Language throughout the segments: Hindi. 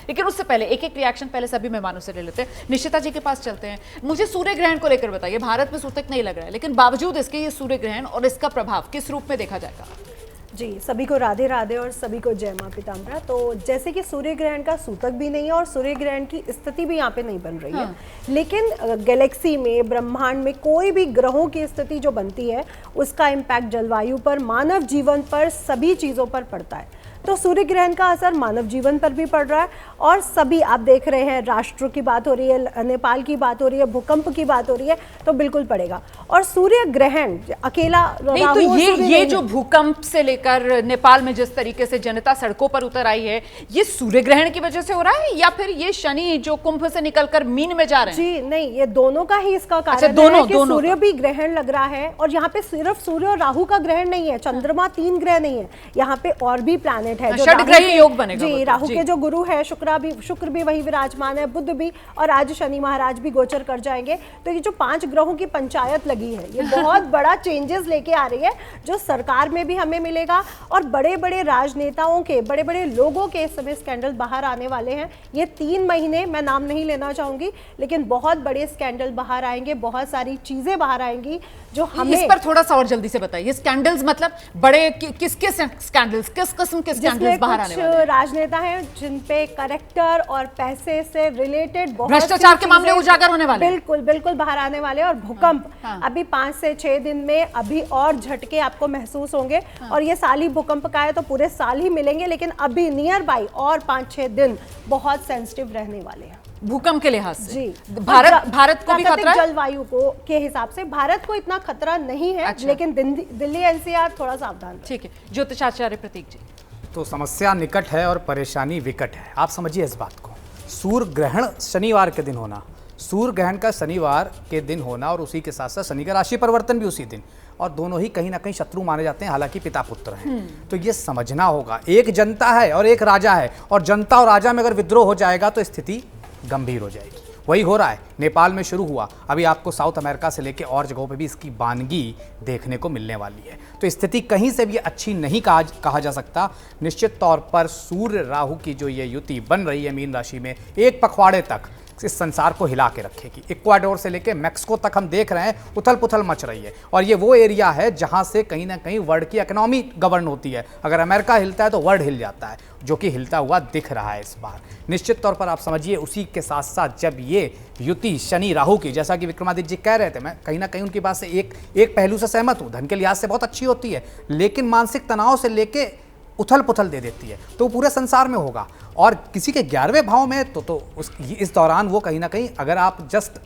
लेकिन उससे पहले एक एक रिएक्शन पहले सभी मेहमानों से ले लेते हैं। निश्चिता जी के पास चलते हैं। मुझे सूर्य ग्रहण को लेकर बताइए, भारत में सूतक नहीं लग रहा है, लेकिन बावजूद इसके ये सूर्य ग्रहण और इसका प्रभाव किस रूप में देखा जाएगा? जी, सभी को राधे राधे और सभी को जय मां पीताम्बरा। तो जैसे कि सूर्य ग्रहण का सूतक भी नहीं है और सूर्य ग्रहण की स्थिति भी यहाँ पे नहीं बन रही है, लेकिन गैलेक्सी में, ब्रह्मांड में कोई भी ग्रहों की स्थिति जो बनती है उसका इम्पैक्ट जलवायु पर, मानव जीवन पर, सभी चीज़ों पर पड़ता है। तो सूर्य ग्रहण का असर मानव जीवन पर भी पड़ रहा है और सभी आप देख रहे हैं, राष्ट्रों की बात हो रही है, नेपाल की बात हो रही है, भूकंप की बात हो रही है, तो बिल्कुल पड़ेगा। और सूर्य ग्रहण अकेला नहीं, तो ये जो भूकंप से लेकर नेपाल में जिस तरीके से जनता सड़कों पर उतर आई है, ये सूर्य ग्रहण की वजह से हो रहा है या फिर ये शनि जो कुंभ से निकलकर मीन में जा रहे हैं? जी नहीं, ये दोनों का ही इसका कारण है कि सूर्य भी ग्रहण लग रहा है और यहाँ पे सिर्फ सूर्य और राहु का ग्रहण नहीं है, चंद्रमा 3 ग्रह नहीं है, यहाँ पे और भी प्लैनेट है जो षड्ग्रही योग बनेगा। जी, राहु के जो गुरु है शुक्र भी वही विराजमान है, बुध भी, और आज शनि महाराज भी गोचर कर जाएंगे। तो ये जो 5 ग्रहों की पंचायत लगी है, ये बहुत बड़ा चेंजेस लेके आ रही है, जो सरकार में भी हमें मिलेगा और बड़े बड़े राजनेताओं के, बड़े बड़े लोगों के इस समय स्कैंडल बाहर आने वाले हैं। ये 3 महीने, मैं नाम नहीं लेना चाहूंगी, लेकिन बहुत बड़े स्कैंडल बाहर आएंगे, बहुत सारी चीजें बाहर आएंगी जो हमें। इस पर थोड़ा सा और जल्दी से बताइए, स्कैंडल्स मतलब बड़े किसके स्कैंडल्स, किस किस्म के स्कैंडल्स बाहर आने वाले हैं? राजनेता हैं जिन पे करेक्टर और पैसे से रिलेटेड बहुत भ्रष्टाचार के मामले उजागर होने वाले, बिल्कुल बिल्कुल बाहर आने वाले। और भूकंप अभी 5 से 6 दिन में अभी और झटके आपको महसूस होंगे और ये साल ही भूकंप का है तो पूरे साल ही मिलेंगे, लेकिन अभी नियर बाई और 5-6 दिन बहुत सेंसिटिव रहने वाले हैं भूकंप के लिहाज से। जी, भारत को भी खतरा है? जलवायु को के हिसाब से भारत को इतना खतरा नहीं है। अच्छा। लेकिन दिल्ली एनसीआर थोड़ा सावधान। ठीक है, ज्योतिषाचार्य प्रतीक जी। तो समस्या निकट है और परेशानी विकट है, आप समझिए इस बात को। सूर्य ग्रहण शनिवार के दिन होना, सूर्य ग्रहण का शनिवार के दिन होना और उसी के साथ साथ शनि का राशि परिवर्तन भी उसी दिन, और दोनों ही कहीं ना कहीं शत्रु माने जाते हैं, हालांकि पिता पुत्र हैं। तो ये समझना होगा, एक जनता है और एक राजा है, और जनता और राजा में अगर विद्रोह हो जाएगा तो स्थिति गंभीर हो जाएगी। वही हो रहा है, नेपाल में शुरू हुआ, अभी आपको साउथ अमेरिका से लेकर और जगहों पे भी इसकी वानगी देखने को मिलने वाली है। तो स्थिति कहीं से भी अच्छी नहीं कहा जा सकता। निश्चित तौर पर सूर्य राहु की जो ये युति बन रही है मीन राशि में, एक पखवाड़े तक इस संसार को हिला के रखेगी। इक्वाडोर से लेकर मैक्सिको तक हम देख रहे हैं उथल पुथल मच रही है, और ये वो एरिया है जहां से कहीं ना कहीं वर्ल्ड की इकोनॉमी गवर्न होती है। अगर अमेरिका हिलता है तो वर्ल्ड हिल जाता है, जो कि हिलता हुआ दिख रहा है इस बार। निश्चित तौर पर आप समझिए, उसी के साथ साथ जब ये युति शनि राहु की, जैसा कि विक्रमादित्य जी कह रहे थे, मैं कहीं ना कहीं उनकी बात से एक पहलू से सहमत हूँ, धन के लिहाज से बहुत अच्छी होती है, लेकिन मानसिक तनाव से लेके उथल पुथल दे देती है, तो पूरे संसार में होगा। और किसी के 11वें भाव में तो इस दौरान वो कहीं ना कहीं, अगर आप जस्ट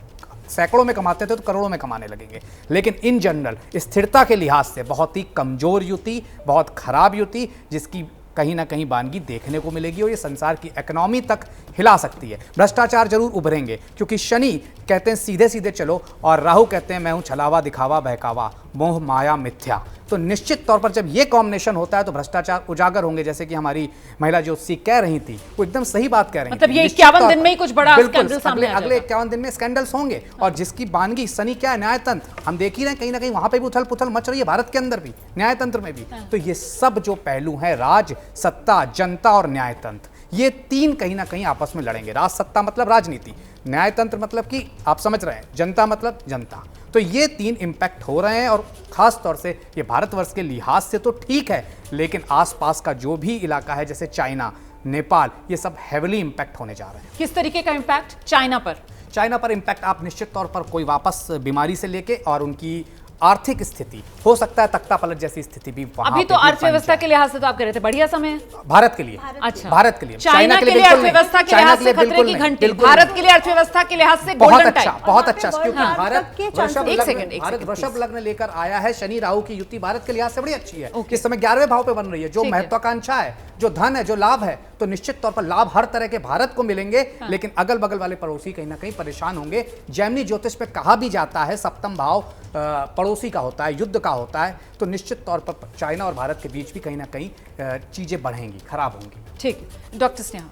सैकड़ों में कमाते थे तो करोड़ों में कमाने लगेंगे। लेकिन इन जनरल स्थिरता के लिहाज से बहुत ही कमजोर युति, बहुत खराब युति, जिसकी कहीं ना कहीं वानगी देखने को मिलेगी और ये संसार की इकोनॉमी तक हिला सकती है। भ्रष्टाचार जरूर उभरेंगे, क्योंकि शनि कहते हैं सीधे सीधे चलो और राहु कहते हैं मैं हूं छलावा दिखावा बहकावा, मोह माया मिथ्या। तो निश्चित तौर पर जब ये कॉम्बिनेशन होता है तो भ्रष्टाचार उजागर होंगे। जैसे कि हमारी महिला ज्योतिषी कह रही थी, वो एकदम सही बात कह रही थी, मतलब ये 51 दिन में ही कुछ बड़ा स्कैंडल सामने आ जाएगा। अगले 51 दिन में स्कैंडल्स होंगे। और जिसकी वानगी शनि क्या है, न्यायतंत्र, हम देख ही रहे हैं कहीं ना कहीं वहां पे भी उथल पुथल मच रही है, भारत के अंदर भी, न्यायतंत्र में भी। तो ये सब जो पहलू हैं, राज सत्ता, जनता और न्यायतंत्र, ये 3 कहीं ना कहीं आपस में लड़ेंगे। राज सत्ता मतलब राजनीति, न्यायतंत्र मतलब कि आप समझ रहे हैं, जनता मतलब जनता। तो ये 3 इम्पैक्ट हो रहे हैं, और खास तौर से ये भारतवर्ष के लिहाज से तो ठीक है, लेकिन आसपास का जो भी इलाका है जैसे चाइना, नेपाल, ये सब हेविली इम्पैक्ट होने जा रहे हैं। किस तरीके का इम्पैक्ट? चाइना पर इम्पैक्ट आप निश्चित तौर पर कोई वापस बीमारी से लेके और उनकी आर्थिक स्थिति, हो सकता है तख्ता पलट जैसी स्थिति भी वहां अभी तो अर्थव्यवस्था के लिहाज से तो आप कह रहे थे बढ़िया समय है भारत के लिए। अच्छा, भारत के लिए, चाइना के लिए अर्थव्यवस्था के लिहाज से खतरे की घंटी, भारत के लिए अर्थव्यवस्था के लिहाज से बहुत अच्छा, बहुत अच्छा, क्योंकि भारत वृषभ लग्न लेकर आया है। शनि राहु की युति भारत के लिहाज से बड़ी अच्छी है, इस समय 11वें भाव पे बन रही है। जो महत्वाकांक्षा है, जो धन है, जो लाभ है, तो निश्चित तौर पर लाभ हर तरह के भारत को मिलेंगे। लेकिन अगल बगल वाले पड़ोसी कहीं ना कहीं परेशान होंगे। जैमिनी ज्योतिष पे कहा भी जाता है सप्तम भाव पड़ोसी का होता है, युद्ध का होता है। तो निश्चित तौर पर चाइना और भारत के बीच भी कहीं ना कहीं चीजें बढ़ेंगी, खराब होंगी। ठीक, डॉक्टर स्नेहा।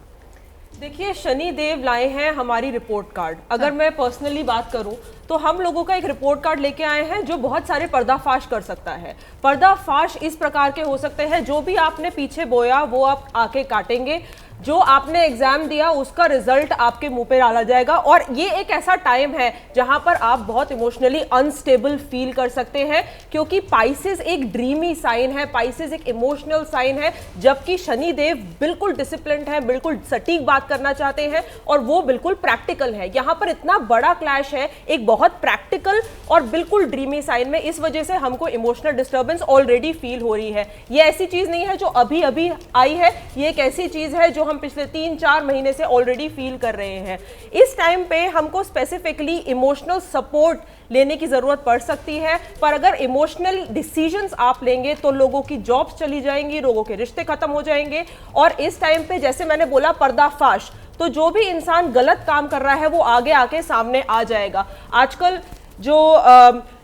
देखिए, शनि देव लाए हैं हमारी रिपोर्ट कार्ड। अगर मैं पर्सनली बात करूं तो हम लोगों का एक रिपोर्ट कार्ड लेके आए हैं जो बहुत सारे पर्दाफाश कर सकता है। पर्दाफाश इस प्रकार के हो सकते हैं, जो भी आपने पीछे बोया वो आप आके काटेंगे। जो आपने एग्जाम दिया उसका रिजल्ट आपके मुंह पे डाला जाएगा। और ये एक ऐसा टाइम है जहां पर आप बहुत इमोशनली अनस्टेबल फील कर सकते हैं, क्योंकि पाइसेस एक ड्रीमी साइन है, पाइसेस एक इमोशनल साइन है, जबकि शनि देव बिल्कुल डिसिप्लिन्ड है, बिल्कुल सटीक बात करना चाहते हैं और वो बिल्कुल प्रैक्टिकल है। यहां पर इतना बड़ा क्लैश है, एक बहुत प्रैक्टिकल और बिल्कुल ड्रीमी साइन में, इस वजह से हमको इमोशनल डिस्टर्बेंस ऑलरेडी फील हो रही है। ये ऐसी चीज नहीं है जो अभी अभी आई है, ये एक ऐसी चीज है जो हम पिछले 3-4 महीने से ऑलरेडी फील कर रहे हैं। इस टाइम पे हमको स्पेसिफिकली इमोशनल सपोर्ट लेने की जरूरत पड़ सकती है, पर अगर इमोशनल डिसीजंस आप लेंगे तो लोगों की जॉब्स चली जाएंगी, लोगों के रिश्ते खत्म हो जाएंगे। और इस टाइम पे जैसे मैंने बोला पर्दाफाश, तो जो भी इंसान गलत काम कर रहा है वो आगे आके सामने आ जाएगा। आजकल जो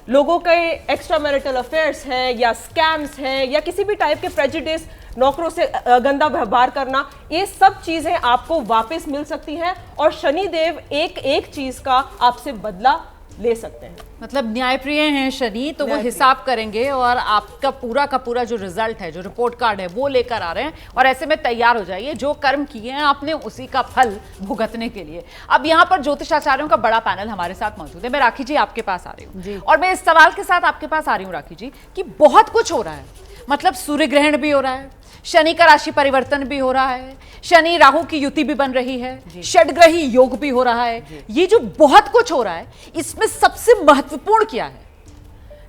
लोगों के एक्स्ट्रा मैरिटल अफेयर्स हैं या स्कैम्स हैं या किसी भी टाइप के प्रेजुडिस, नौकरों से गंदा व्यवहार करना, ये सब चीजें आपको वापस मिल सकती हैं और शनि देव एक एक चीज का आपसे बदला ले सकते हैं। मतलब न्यायप्रिय हैं शनि, तो वो हिसाब करेंगे और आपका पूरा का पूरा जो रिजल्ट है, जो रिपोर्ट कार्ड है, वो लेकर आ रहे हैं। और ऐसे में तैयार हो जाइए, जो कर्म किए हैं आपने उसी का फल भुगतने के लिए। अब यहाँ पर ज्योतिषाचार्यों का बड़ा पैनल हमारे साथ मौजूद है। मैं राखी जी आपके पास आ रही हूँ और मैं इस सवाल के साथ आपके पास आ रही हूँ राखी जी, कि बहुत कुछ हो रहा है। मतलब सूर्य ग्रहण भी हो रहा है, शनि का राशि परिवर्तन भी हो रहा है, शनि राहु की युति भी बन रही है, षडग्रही योग भी हो रहा है। ये जो बहुत कुछ हो रहा है, इसमें सबसे महत्वपूर्ण क्या है?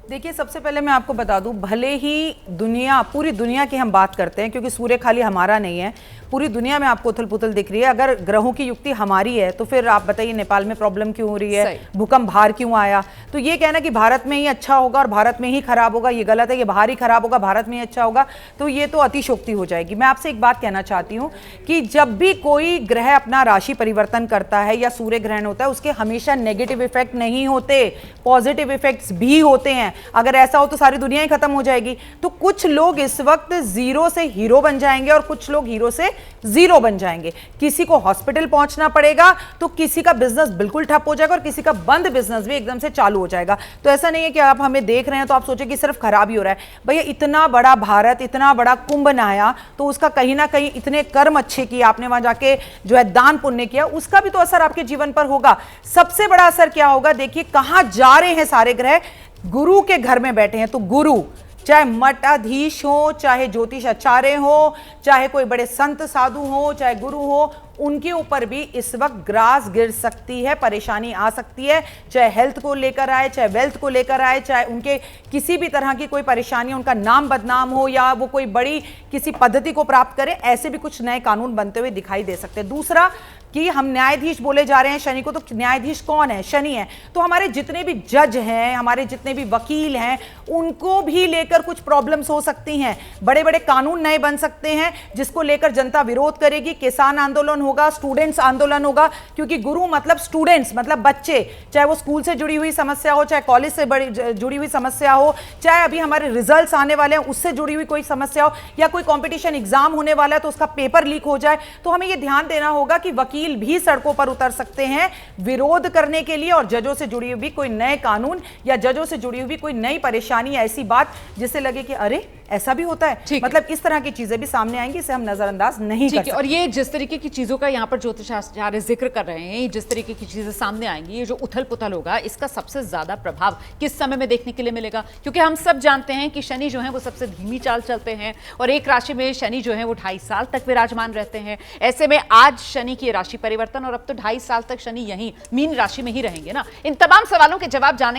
देखिए, सबसे पहले मैं आपको बता दूं, भले ही दुनिया, पूरी दुनिया की हम बात करते हैं, क्योंकि सूर्य खाली हमारा नहीं है, पूरी दुनिया में आपको उथल पुथल दिख रही है। अगर ग्रहों की युक्ति हमारी है तो फिर आप बताइए नेपाल में प्रॉब्लम क्यों हो रही है, भूकंप बाहर क्यों आया? तो ये कहना कि भारत में ही अच्छा होगा और भारत में ही खराब होगा, ये गलत है। ये बाहर ही खराब होगा, भारत में ही अच्छा होगा, तो ये तो अतिशोक्ति हो जाएगी। मैं आपसे एक बात कहना चाहती हूँ कि जब भी कोई ग्रह अपना राशि परिवर्तन करता है या सूर्य ग्रहण होता है, उसके हमेशा नेगेटिव इफेक्ट नहीं होते, पॉजिटिव इफेक्ट्स भी होते हैं। अगर ऐसा हो तो सारी दुनिया ही खत्म हो जाएगी। तो कुछ लोग इस वक्त जीरो से हीरो बन जाएंगे और कुछ लोग हीरो से जीरो बन जाएंगे। किसी को हॉस्पिटल पहुंचना पड़ेगा तो किसी का बिजनेस बिल्कुल ठप हो जाएगा और किसी का बंद बिजनेस भी एकदम से चालू हो जाएगा। तो ऐसा नहीं है कि आप हमें देख रहे हैं तो आप सोचे कि सिर्फ खराब ही हो रहा है। भैया, इतना बड़ा भारत, इतना बड़ा कुंभ नहाया, तो उसका कहीं ना कहीं इतने कर्म अच्छे किए आपने, वहां जाके जो है दान पुण्य किया, उसका भी तो असर आपके जीवन पर होगा। सबसे बड़ा असर क्या होगा? देखिए कहां जा रहे हैं सारे ग्रह, गुरु के घर में बैठे हैं। तो गुरु, चाहे मठाधीश हो, चाहे ज्योतिष आचार्य हो, चाहे कोई बड़े संत साधु हो, चाहे गुरु हो, उनके ऊपर भी इस वक्त ग्रास गिर सकती है, परेशानी आ सकती है। चाहे हेल्थ को लेकर आए, चाहे वेल्थ को लेकर आए, चाहे उनके किसी भी तरह की कोई परेशानी, उनका नाम बदनाम हो या वो कोई बड़ी किसी पद्धति को प्राप्त करें, ऐसे भी कुछ नए कानून बनते हुए दिखाई दे सकते हैं। दूसरा कि हम न्यायाधीश बोले जा रहे हैं शनि को, तो न्यायाधीश कौन है? शनि है। तो हमारे जितने भी जज हैं, हमारे जितने भी वकील हैं, उनको भी लेकर कुछ प्रॉब्लम्स हो सकती हैं। बड़े बड़े कानून नए बन सकते हैं जिसको लेकर जनता विरोध करेगी, किसान आंदोलन होगा, स्टूडेंट्स आंदोलन होगा, क्योंकि गुरु मतलब स्टूडेंट्स, मतलब बच्चे, चाहे वो स्कूल से जुड़ी हुई समस्या हो, चाहे कॉलेज से जुड़ी हुई समस्या हो, चाहे अभी हमारे रिजल्ट्स आने वाले हैं उससे जुड़ी हुई कोई समस्या हो, या कोई कंपटीशन एग्जाम होने वाला है तो उसका पेपर लीक हो जाए, तो हमें यह ध्यान देना होगा कि वकील भी सड़कों पर उतर सकते हैं विरोध करने के लिए, और जजों से जुड़ी हुई कोई नए कानून या जजों से जुड़ी हुई कोई नई परेशानी, ऐसी बात जिससे लगे कि अरे ऐसा भी होता है, मतलब इस तरह की चीजें भी सामने आएंगी, इसे हम नजरअंदाज नहीं कर सकते। और ये जिस तरीके की चीजों का यहाँ पर ज्योतिषाचार्य जिक्र कर रहे हैं, जिस तरीके की चीजें सामने आएंगी, ये जो उथल पुथल होगा, इसका सबसे ज्यादा प्रभाव किस समय में देखने के लिए मिलेगा? क्योंकि हम सब जानते हैं कि शनि जो है वो सबसे धीमी चाल चलते हैं और एक राशि में शनि जो है वो 2.5 साल तक विराजमान रहते हैं। ऐसे में आज शनि की राशि परिवर्तन और अब तो 2.5 साल तक शनि यहीं मीन राशि में ही रहेंगे ना। इन तमाम सवालों के जवाब जानेंगे